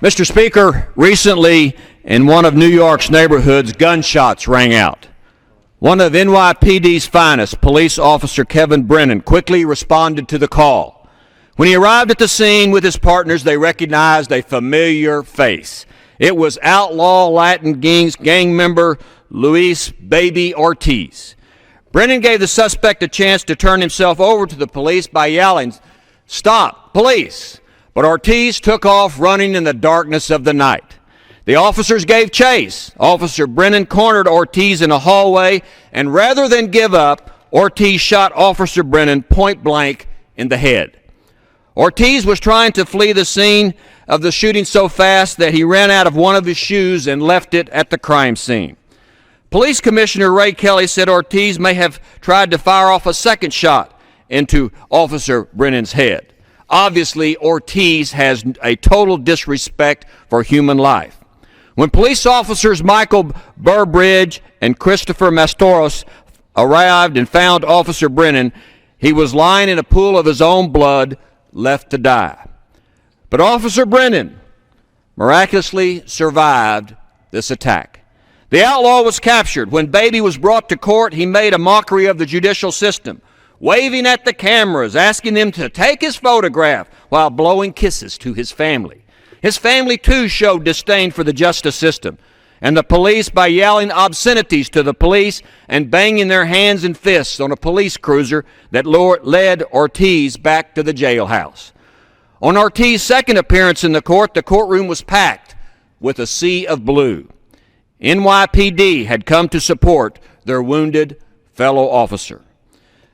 Mr. Speaker, recently in one of New York's neighborhoods, gunshots rang out. One of NYPD's finest, Police Officer Kevin Brennan, quickly responded to the call. When he arrived at the scene with his partners, they recognized a familiar face. It was outlaw Latin gang member Luis "Baby" Ortiz. Brennan gave the suspect a chance to turn himself over to the police by yelling, "Stop, police!" But Ortiz took off running in the darkness of the night. The officers gave chase. Officer Brennan cornered Ortiz in a hallway, and rather than give up, Ortiz shot Officer Brennan point blank in the head. Ortiz was trying to flee the scene of the shooting so fast that he ran out of one of his shoes and left it at the crime scene. Police Commissioner Ray Kelly said Ortiz may have tried to fire off a second shot into Officer Brennan's head. Obviously, Ortiz has a total disrespect for human life. When police officers Michael Burbridge and Christopher Mastoros arrived and found Officer Brennan, he was lying in a pool of his own blood, left to die. But Officer Brennan miraculously survived this attack. The outlaw was captured. When Baby was brought to court, he made a mockery of the judicial system, waving at the cameras, asking them to take his photograph while blowing kisses to his family. His family, too, showed disdain for the justice system and the police by yelling obscenities to the police and banging their hands and fists on a police cruiser that led Ortiz back to the jailhouse. On Ortiz's second appearance in the courtroom was packed with a sea of blue. NYPD had come to support their wounded fellow officer.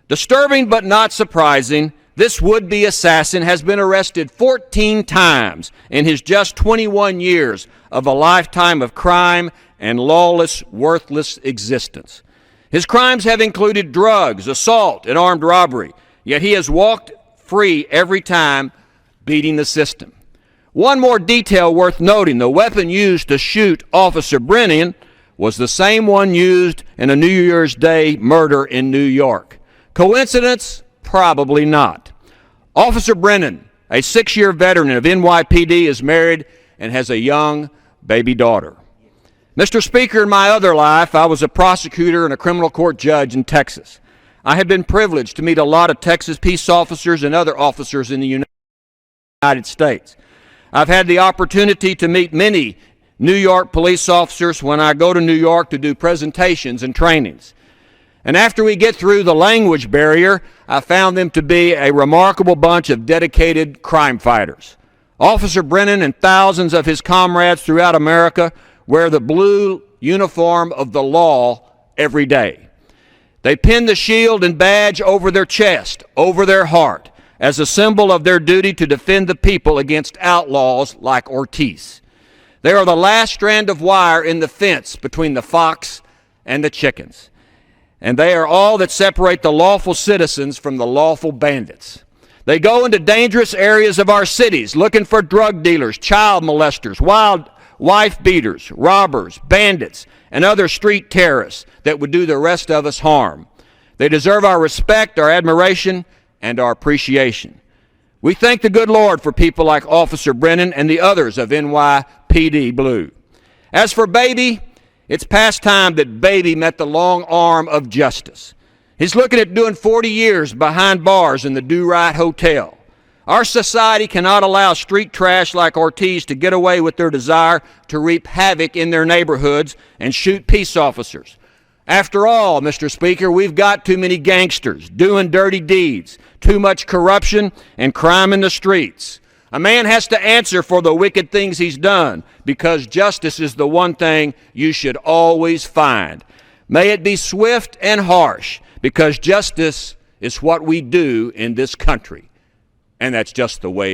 Disturbing but not surprising, this would-be assassin has been arrested 14 times in his just 21 years of a lifetime of crime and lawless, worthless existence. His crimes have included drugs, assault, and armed robbery, yet he has walked free every time, beating the system. One more detail worth noting: the weapon used to shoot Officer Brennan was the same one used in a New Year's Day murder in New York. Coincidence? Probably not. Officer Brennan, a 6-year veteran of NYPD, is married and has a young baby daughter. Mr. Speaker, in my other life, I was a prosecutor and a criminal court judge in Texas. I have been privileged to meet a lot of Texas peace officers and other officers in the United States. I've had the opportunity to meet many New York police officers when I go to New York to do presentations and trainings. And after we get through the language barrier, I found them to be a remarkable bunch of dedicated crime fighters. Officer Brennan and thousands of his comrades throughout America wear the blue uniform of the law every day. They pin the shield and badge over their chest, over their heart, as a symbol of their duty to defend the people against outlaws like Ortiz. They are the last strand of wire in the fence between the fox and the chickens. And they are all that separate the lawful citizens from the lawful bandits. They go into dangerous areas of our cities looking for drug dealers, child molesters, wild wife beaters, robbers, bandits, and other street terrorists that would do the rest of us harm. They deserve our respect, our admiration, and our appreciation. We thank the good Lord for people like Officer Brennan and the others of NYPD Blue. As for Baby, it's past time that Baby met the long arm of justice. He's looking at doing 40 years behind bars in the Do Right Hotel. Our society cannot allow street trash like Ortiz to get away with their desire to reap havoc in their neighborhoods and shoot peace officers. After all, Mr. Speaker, we've got too many gangsters doing dirty deeds, too much corruption and crime in the streets. A man has to answer for the wicked things he's done, because justice is the one thing you should always find. May it be swift and harsh, because justice is what we do in this country, and that's just the way it is.